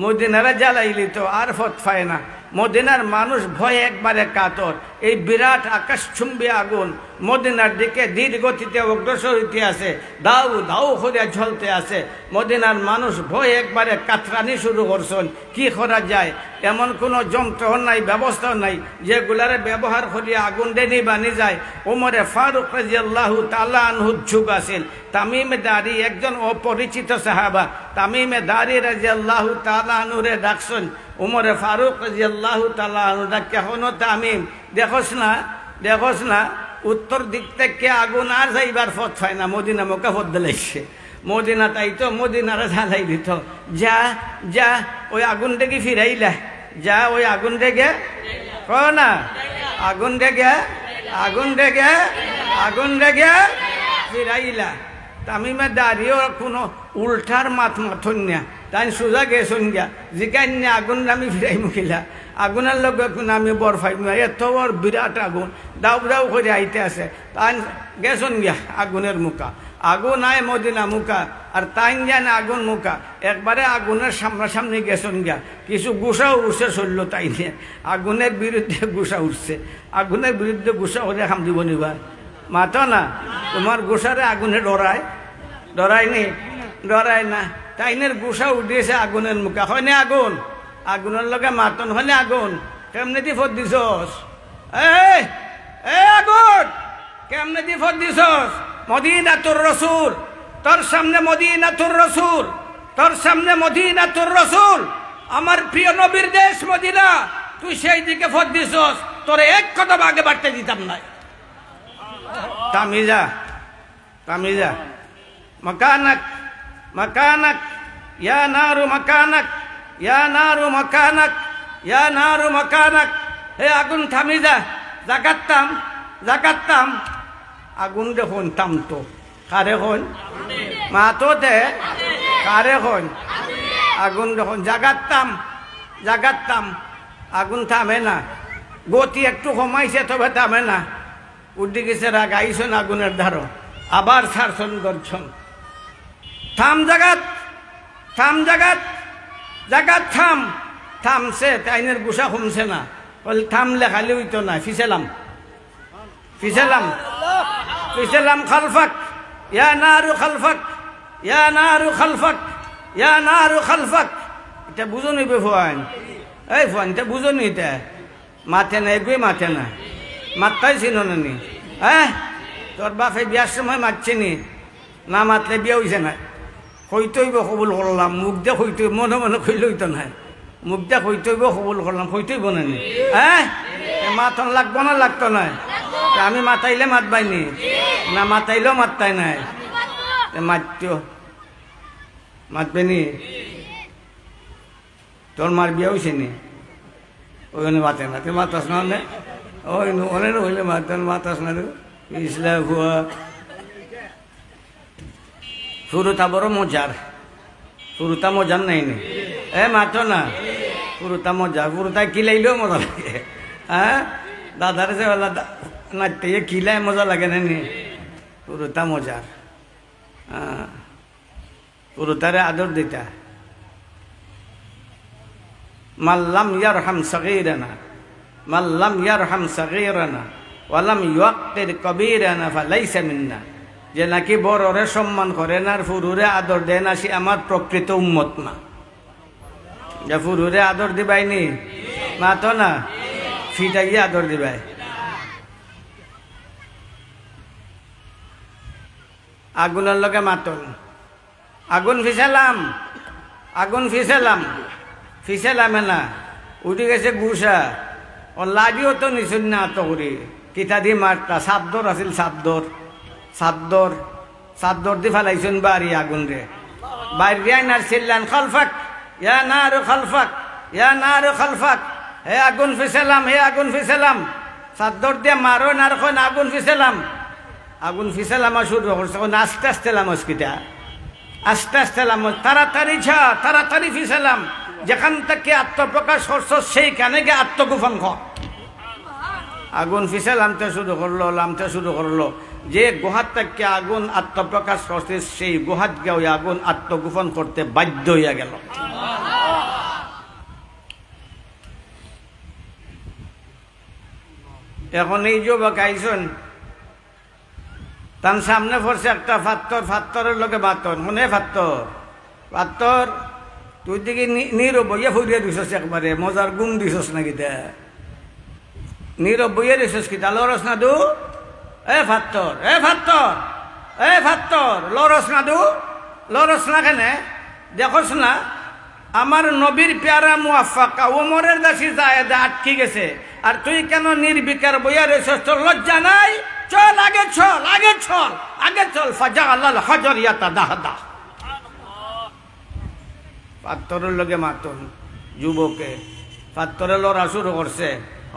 মদিনারা জ্বালাইলি তো আর ফত পায় না। মদিনার মানুষ ভয়ে একবারে কাতর, এই বিরাট আকাশচুম্বী আগুন মদিনার দিকে ধীর গতিতে অগ্রসর হইতে আছে, দাউ দাউ করে ঝলতে আছে। মদিনার মানুষ ভয়ে একবারে কাতরানি শুরু করছেন, কি করা যায়, এমন কোনো যন্ত্র নাই, ব্যবস্থা নাই যেগুলারে ব্যবহার করিয়া আগুন ডেনি বানি যায়। ওমরে ফারুক রাদিয়াল্লাহু তাআলা আনহুর যুগ আছিল। তামিমে দারি একজন অপরিচিত সাহাবা, তামিমে দারি রাদিয়াল্লাহু তাআলা আনহুরে ডাকছেন। উমরে ফারুক রাদিয়াল্লাহু তাআলা আনহু ডাকে, হনো তামিম, দেখোস না উত্তর দিক থেকে আগুন আর যাইবার পথ পায় না, মদিনা মক্কা পথ দিলাইছে। মদিনা তাই তো মদিনারা জ্বালাই দিত, যা যা ওই আগুন থেকে ফিরাইলা, যা ওই আগুন থেকে না আগুন থেকে আগুন থেকে আগুন থেকে ফিরাইলা। তামিমে দাঁড়িয়েও কোনো উল্টার মাথন না, তাই সোজা গেছন গিয়া জিকাই না আগুন আমি ফিরাই মুখিলা, আগুনের লগে কোনো আমি বর ফাইম না, এত বড় বিরাট আগুন দাউ দাউ করে আইতে আছে। তাই গেছন গিয়া আগুনের মুখা, আগুন আয় মদিনা মুখা, আর তাই জান আগুন মুখা, একবারে আগুনের সামনাসামনি গেছন গিয়া। কিছু গুসা উঠছে চলল, তাই নিয়ে আগুনের বিরুদ্ধে গুসা উঠছে, আগুনের বিরুদ্ধে গুসা করে খাম দিব নিবা মাতো না। তোমার গুসারে আগুনে ডরায়, ডরায় নি? ডরায় না। তাইনের গুসা উঠিয়েছে আগুনের মুখা, হয় না আগুন? আগুনের লগে মাতন হয় না আগুন? কেমনে দি ফট দিছস? আগুন কেমনে দি ফট দিছস? মদিনাতুর রাসূল, তোর সামনে মদিনাতুর রাসূল, তোর সামনে মদিনাতুর রাসূল, আমার প্রিয় নবীর দেশ মদিনা, তুই সেই দিকে ফট দিছস, তোর এক কদম আগে বাড়তে দিতাম না। তামিজা তামিজা মাকানাক মাকানাক ইয়া নারু মাকানাক, ইয়া নারু মাকানাক, ইয়া নারু মাকানাক। হে আগুন থামিজা, জাগাতাম জাগাতাম। আগুন দেখুন থামতো, কারে হন মাতো দে, কারে হন আগুন দেখুন জাগাতাম জাগাতাম। আগুন থামে না, গতি একটু কমাইছে তবে থামে না। উঠে গেছে রাগ, আইসন আগুনের ধারো, আবার ছাড়ছন করছন। থাম জাগাত, থাম জাগাত, জাগাত থাম। থামছে, আইনের গুসা কমছে না, বল থামলে খালি হইতো না। ফিসেলাম ফিসেলাম ফিসেলাম খালফাক, ইয়া নারু খালফাক, ইয়া নারু খালফাক, ইয়া নারু খালফাক। এটা বুঝো নিবে ফুয়ান, এই ফুয়ান এটা বুঝো নি? এটা মাথে না, এগুই মাথে না, মাত্রাই ছিল না নি? হ্যাঁ, তোর বাপে বিয়ার সময় মারছে নি? না মাতলে বিয়া হইছে না। হইতইব কবুল করলাম, মুখ দিয়ে হইতই, মনে মনে কইলে হইতো না, মুখ দিয়ে হইতইব কবুল করলাম, হইতইব না নি? হ্যাঁ, মাথন লাগবো না? লাগতো না? আমি মাতাইলে মাতবাইনি না, মাতাইলেও মাততাই নাই, মাততো মাতবে নি? তোর মার বিয়া হইছে নি? ওইখানে মাতে না, তুই মাতাস না? ওই অনেক হইলে মাতেন, মাতাস না? ইসলা ভুয়া শুরুটা বড় মজার, শুরুটা মজার নাই নি? মাতো না, শুরুটা মজা, শুরুটাই কিলাইলেও মজা লাগে। হ্যাঁ, দাদার যে বেলা নাচতে কিলাই মজা লাগে না নি? শুরুটা মজার। শুরুটারে আদর দিতা। মাল্লাম ইয়ারহাম সগীরানা, মাল্লাম ইয়ারহাম সগীরানা ওয়ালাম ইউক্কির কবীরানা ফালাইসা মিন্না। যে নাকি বড়রে সম্মান করে না আর ফুরুরে আদর দেয় না, সে আমার প্রকৃত উম্মত না। যে ফুরুরে আদর দিবাইনি, মাতো না, ফিটাইয়ে আদর দিবাই। আগুনের লগে মাতন, আগুন ফিসালাম, আগুন ফিসালাম, ফিসালামে না, উঠে গেছে গুসা। ও লাডিও তো নিশুন না আত করি, কিতা দি মারতা, সাদ্দর আছিল, সাদ্দর সাদ্দর সাদ্দর দি ফেলাইছেন বাড়ি আগুন রে। বাইরে আইনার চিল্লান, খালফাক ইয়া নারু খালফাক, ইয়া নারু খালফাক। হে আগুন ফিসালাম, হে আগুন ফিসালাম। সাদ্দর দিয়ে মারো না, আগুন ফিসালাম, আগুন ফিসালামা শুরু করছে। আস্তে আস্তে লামস, কিটা আস্তে আস্তে লামস, তাড়াতাড়ি ছা, তাড়াতাড়ি ফিসালাম। যেখান থেকে আত্মপ্রকাশ করছ সেইখানে গিয়ে আত্মগোপন কর। আগুন ফিসালামতে শুরু করলো, লামতে শুরু করলো। যে গুহার থেকে আগুন আত্মপ্রকাশ করছে সেই গুহাত গিয়ে ওই আগুন আত্মগোপন করতে বাধ্য হইয়া গেল। এখন এই যুবক আইসন, তার সামনে পড়ছে একটা ফাত্তর, ফাত্তরের লোকে বাতর, মনে ফাত্তর, ফাত্তর তুই দিকে নীরব বইয়া ফুরিয়ে দিছস, একবারে মজার গুম দিছস নাকি? নীরব বইয়া দিছস কিতা? লরস না দু? এ ফাত্তর, এ ফাত্তর, এ ফাত্তর, লরস না দু? লরস না কেনে? দেখস না আমার নবীর পেয়ারা মুআফফাকা ওমরের দাসী জায়েদা আটকে গেছে, আর তুই কেন নির্বিকার বইয়া রয়েছিস? তোর লজ্জা নাই? চল আগে, চল আগে, চল আগে, চল। ফাজাআলাল হাজার ইয়াতাদাহদা, পাত্তরের লগে মাতুন যুবকে, পাত্তরে লড়া শুরু করছে।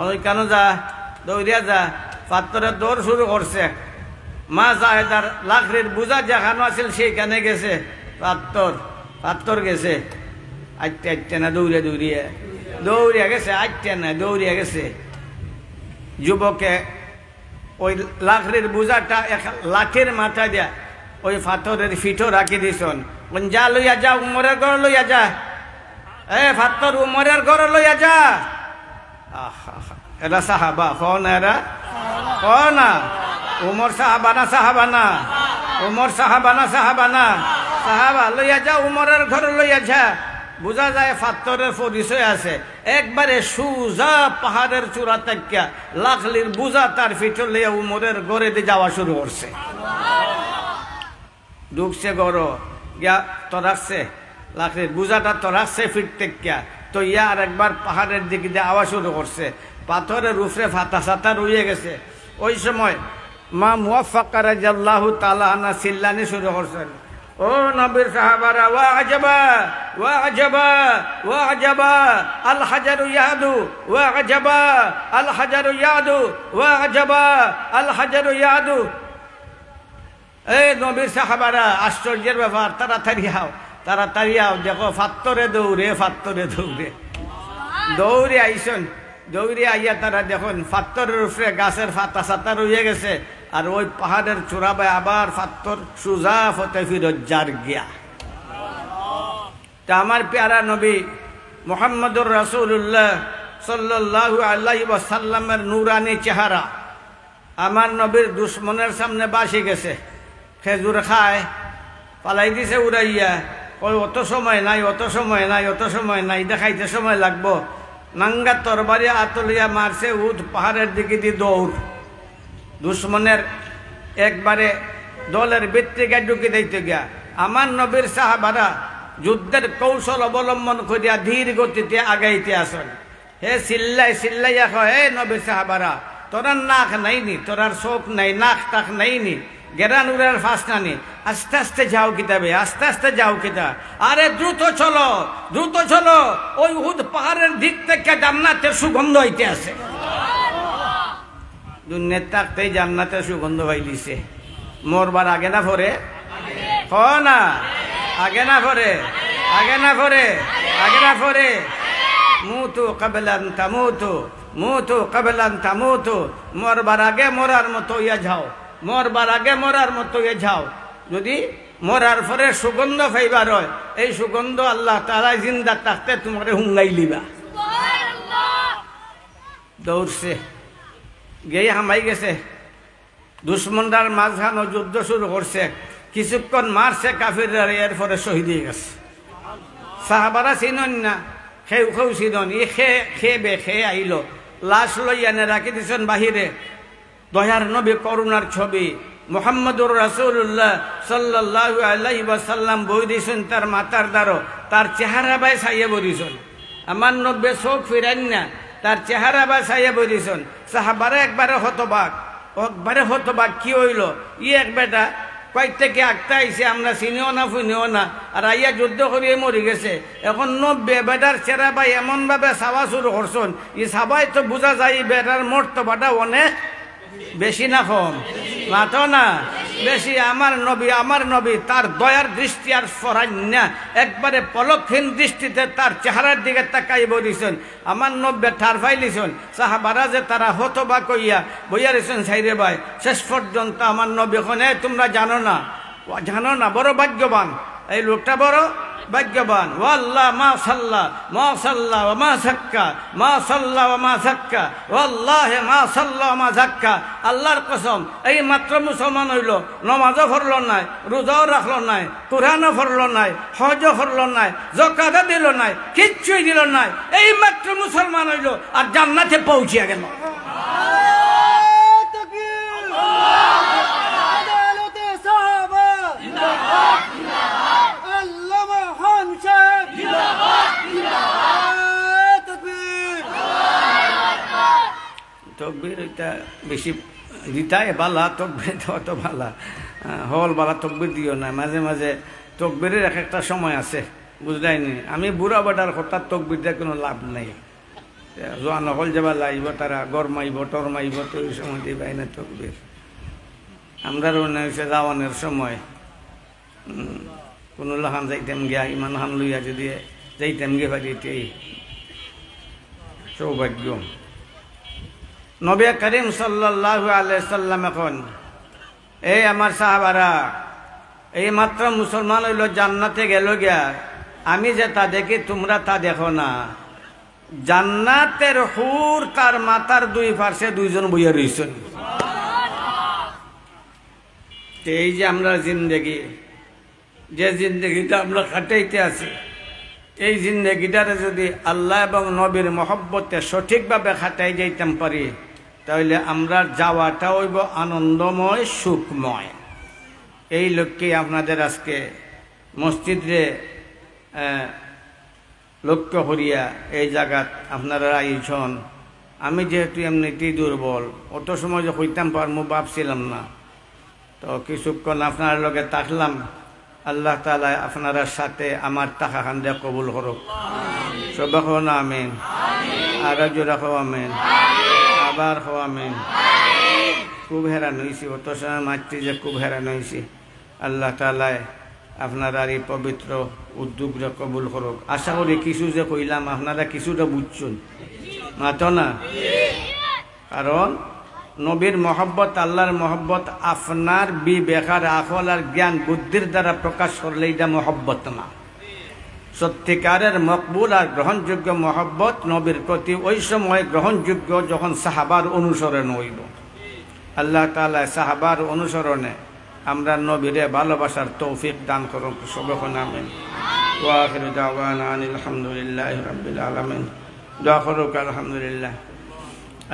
ওই কেন যা, দৌড়িয়া যা, পাত্তরের দৌড় শুরু করছে। মা জাহেদার লাকড়ির বুঝা যেখানে আছিল সেইখানে গেছে, পাত্তর গেছে, আটতে না দৌড়িয়া গেছে, আটতে না দৌড়িয়া গেছে। যুবকে ওই লাকড়ির বুঝাটা এক লাঠির মাথা দিয়া ওই পাথরের ফিটো রাখি দিছন। যা লইয়া যা, উমরের ঘর লইয়া যা, পাত্তর উমরের ঘর লইয়া যা। এরা সাহাবা না, এরা না উমর সাহাবানা, উমর সাহাবানা, সাহাবা লইয়া যা, উমরের ঘর লইয়া যা। বোঝা যায় পাত্তরের পরিচয় আছে। একবারে সুজা পাহাড়ের চূড়া তাকিয়া লাকড়ির বুঝা তার ফিটো লইয়া উমরের ঘরে দিয়ে যাওয়া শুরু করছে। ঢুকছে গড় গিয়া তরাকছে, লাকড়ির বুঝাটা তরাকছে ফিট তেকিয়া, তো ইয়া আর একবার পাহাড়ের দিকে দিয়ে আওয়া শুরু করছে। পাথরের উপরে ফাতা সাতা রয়ে গেছে। ওই সময় মা মুআফফাকা রাদিয়াল্লাহু তাআলা আনহা চিল্লানি শুরু করছেন, ও নবীর সাহাবারা, ওয়া আজাবা ওয়া আজাবা ওয়া আজাবা আল হাজারু ইয়াদু, ওয়া আজাবা আল হাজারু ইয়াদু, ওয়া আজাবা আল হাজারু ইয়াদু। এই নবীর সাহাবারা, আশ্চর্যের ব্যাপার, তাড়াতাড়ি আও, দেখো পাত্তরে দৌড়ে আইসন। দৌড়ে আইয়া তারা দেখুন পাত্তরের উপরে গাছের ফাতা সাতা রয়ে গেছে, আর ওই পাহাড়ের চূড়া বাই আবার পাত্তর সুজা ফতে ফিরোজ্জার গিয়া। তা আমার প্যারা নবী মুহাম্মদুর রাসূলুল্লাহ সাল্লাল্লাহু আলাইহি ওয়াসাল্লামের নূরানি চেহারা আমার নবীর দুশ্মনের সামনে বাসি গেছে। খেজুর খায়, পালাই দিছে উড়াইয়া, ওই অত সময় নাই, দেখাইতে সময় লাগবো। নাঙ্গা তরবারি আতলিয়া মারছে, উঠ পাহাড়ের দিকে দিয়ে দৌড়। দুশ্মনের একবারে দলের ভিত্তিকে ঢুকে দিতে গিয়া আমার নবীর সাহাবারা যুদ্ধের কৌশল অবলম্বন করিয়া ধীর গতিতে আগাইতে আসেন। হে চিল্লাইয়া কয়, হে নবীর সাহাবারা, তোরার নাক নাইনি, তোরার চোখ নাই, নাক টাক নাইনি, গেরান উড়ার ফাঁস নানি, আস্তে আস্তে যাও কিতাবে, আস্তে আস্তে যাও কিতা। আরে দ্রুত চলো, ওই উহুদ পাহাড়ের দিক থেকে জান্নাতের সুগন্ধ হইতে আছে। দুনিয়ার থাকতেই জান্নাতের সুগন্ধ হইলিছে। মরবার আগে না পরে, না আগে না পরে, মুতু কাবলান তামুতু, মরবার আগে মরার মতো ইয়া যাও। যদি মরার পরে সুগন্ধ পাইবার হয়, এই সুগন্ধ আল্লাহ তাআলা জিন্দা থাকতে তোমারে হুঙ্গাই লিবা। দৌড়ছে, গিয়ে হামাই গেছে, দুশ্মনরার মাঝখানে যুদ্ধ শুরু করছে। কিছুক্ষণ মারছে কাফিররা, এরপরে শহীদ হয়ে গেছে। সাহাবারা চিনন না, খেউ চিনন, ই খেয়ে আইল, লাশ লইয়া নে রাখি দিছেন বাহিরে। দয়ার নবী করুণার ছবি মুহাম্মদুর রাসূলুল্লাহ সাল্লাল্লাহু আলাইহি ওয়াসাল্লাম বই দিছেন তার মাথার দ্বারো, তার চেহারা বাই ছাইয়া বলিছেন। আমার নবী চোখ ফিরান না, তার চেহারা বাই ছাইয়া বলিছেন। সাহাবারা একবারে হতবাক, কি হইল? এক বেটা কয়েক থেকে আঁকতে আইসে, আমরা চিনিও না ফুনিও না, আর আইয়া যুদ্ধ করিয়ে মরি গেছে। এখন বেটার চেহারা বাই এমন ভাবে চাওয়া শুরু করছেন, ই সবাই তো বোঝা যায় বেটার মর্তবাটা অনেক বেশি না কম, মাতো না বেশি। আমার নবী তার দয়ার দৃষ্টি আর ফরান্যা, একবারে পলকহীন দৃষ্টিতে তার চেহারার দিকে তাকাই বলিছেন। আমার নব্বে ঠার ফাইলিছেন। সাহাবারা যে তারা হতবা কইয়া বইয়া রেছেন সাইরে ভাই, শেষ পর্যন্ত আমার নবী এখন, তোমরা জানো না, বড় ভাগ্যবান এই লোকটা, বড় ভাগ্যবান। ওয়াল্লাহ মা সাল্লা ওয়া মা যাক্কা, মা সাল্লা ওয়া মা যাক্কা, ওয়াল্লাহি মা সাল্লা ওয়া মা যাক্কা। আল্লাহর কসম, এই মাত্র মুসলমান হইল, নামাজও পড়ল নাই, রোজাও রাখল নাই, কুরআনও পড়ল নাই, হজও করল নাই, যাকাতও দিল নাই, কিচ্ছুই দিল নাই, এই মাত্র মুসলমান হইল আর জান্নাতে পৌঁছিয়া গেল।
তকবীর এটা বেশি দিতাই বালা, তকবীর দেওয়া তো বালা, হল বালা তকবীর দিও না। মাঝে মাঝে তকবীরের এক একটা সময় আছে, বুঝলাইনি। আমি বুড়া বাটার হঠাৎ তকবীর দেওয়ার কোনো লাভ নাই। জোয়ান হল যাবার লাইব, তারা গরমাইব টরমাইব, তো ওই সময় দিবাই না তকবীর। আমরা রওনা হয়েছে যাওয়ানের সময়, কোনো লাহান যাইতাম গিয়া, ইমান হান লইয়া যদি যাইতাম গিয়ে পারি, এটাই সৌভাগ্য। নবী করিম সাল্লাল্লাহু আলাইহি সাল্লাম এখন, এই আমার সাহাবারা, এই মাত্র মুসলমান হইল, জান্নাতে গেল গিয়া, আমি যে তা দেখি তোমরা তা দেখো না। জান্নাতের হুর তার মাথার দুই পার্শ্বে দুইজন বইয়া রইছেন। এই যে আমরা জিন্দেগি, যে জিন্দেগিটা আমরা কাটাইতে আছি, এই জিন্দেগিটারে যদি আল্লাহ এবং নবীর মহব্বতে সঠিকভাবে খাটাই যাইতাম পারি, তাহলে আমরা যাওয়াটা হইব আনন্দময়, সুখময়। এই লক্ষ্যে আপনাদের আজকে মসজিদে লক্ষ্য করিয়া এই জায়গাত আপনারা আইছন। আমি যেহেতু এমনিতেই দুর্বল, অত সময় যে হইতাম পারমু ভাবছিলাম না, তো কিছুক্ষণ আপনার লগে থাকলাম। আল্লাহ তাআলা আপনারা সাথে আমার টাকা খান দিয়ে কবুল করুক। সবাই খাও না আমিন, আর জোড়া খাও আমিন, আবার খাও আমিন। খুব হেরান হয়েছি, অত সময় মাতৃ যে খুব হেরান হয়েছি। আল্লাহ তাআলা আপনারা এই পবিত্র উদ্যোগটা কবুল করুক। আশা করি কিছু যে কইলাম আপনারা কিছুটা বুঝছেন, মাতো না? কারণ নবীর মহব্বত, আল্লাহর মহব্বত আপনার বিবেকার আকল আর জ্ঞান বুদ্ধির দ্বারা প্রকাশ করলে এটা মহব্বত না। সত্যিকারের মকবুল আর গ্রহণযোগ্য মহব্বত নবীর প্রতি ওই সময় গ্রহণযোগ্য যখন সাহাবার অনুসরণ হইব। আল্লাহ তাআলা সাহাবার অনুসরণে আমরা নবীরে ভালোবাসার তৌফিক দান করুন। সবখন আমিন। ওয়া আখিরু দাওয়ানা আনিল হামদুলিল্লাহি রাব্বিল আলামিন। দোয়া করুক আলহামদুলিল্লাহ।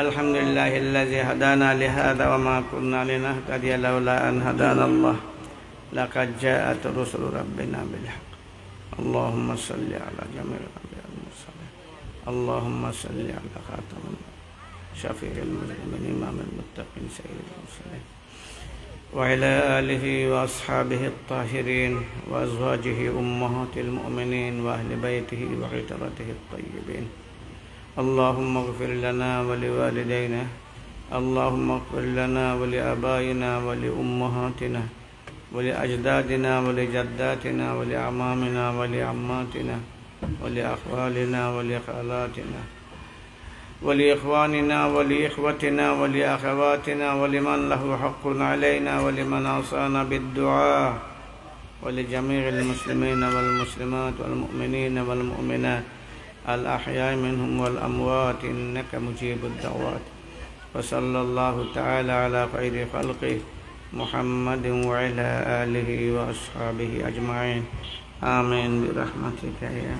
আলহামদুলিল্লাহিল্লাযী হাদানা লিহাযা ওয়া মা কুন্না লিনাহতাদিয়া লাউলা আন হাদানাল্লাহ। লাকাদ জাআত রুসুলু রাব্বিনা বিল হক। আল্লাহুম্মা সাল্লি আলা জামিল আনবিয়াল মুরসালিন। আল্লাহুম্মা সাল্লি আলা খাতামিল শাফিউল মুজরিমিন ইমামিল মুত্তাকিন সাইয়্যিদুল মুরসালিন وعلى آله وأصحابه الطاهرين وأزواجه أمهات المؤمنين وأهل بيته وعترته الطيبين. اللهم اغفر لنا ولوالدينا، اللهم اغفر لنا ولآبائنا ولأمهاتنا ولأجدادنا ولجداتنا ولأعمامنا ولعماتنا ولأخوالنا ولخالاتنا ولإخواننا ولإخوتنا ولأخواتنا ولمن له حق علينا ولمن أوصانا بالدعاء ولجميع المسلمين والمسلمات والمؤمنين والمؤمنات الأحياء منهم والأموات إنك مجيب الدعوات. وصلى الله تعالى على خير خلقه محمد وعلى آله وأصحابه أجمعين. آمين برحمتك يا.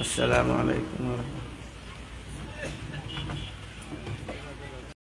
السلام عليكم ورحمة الله.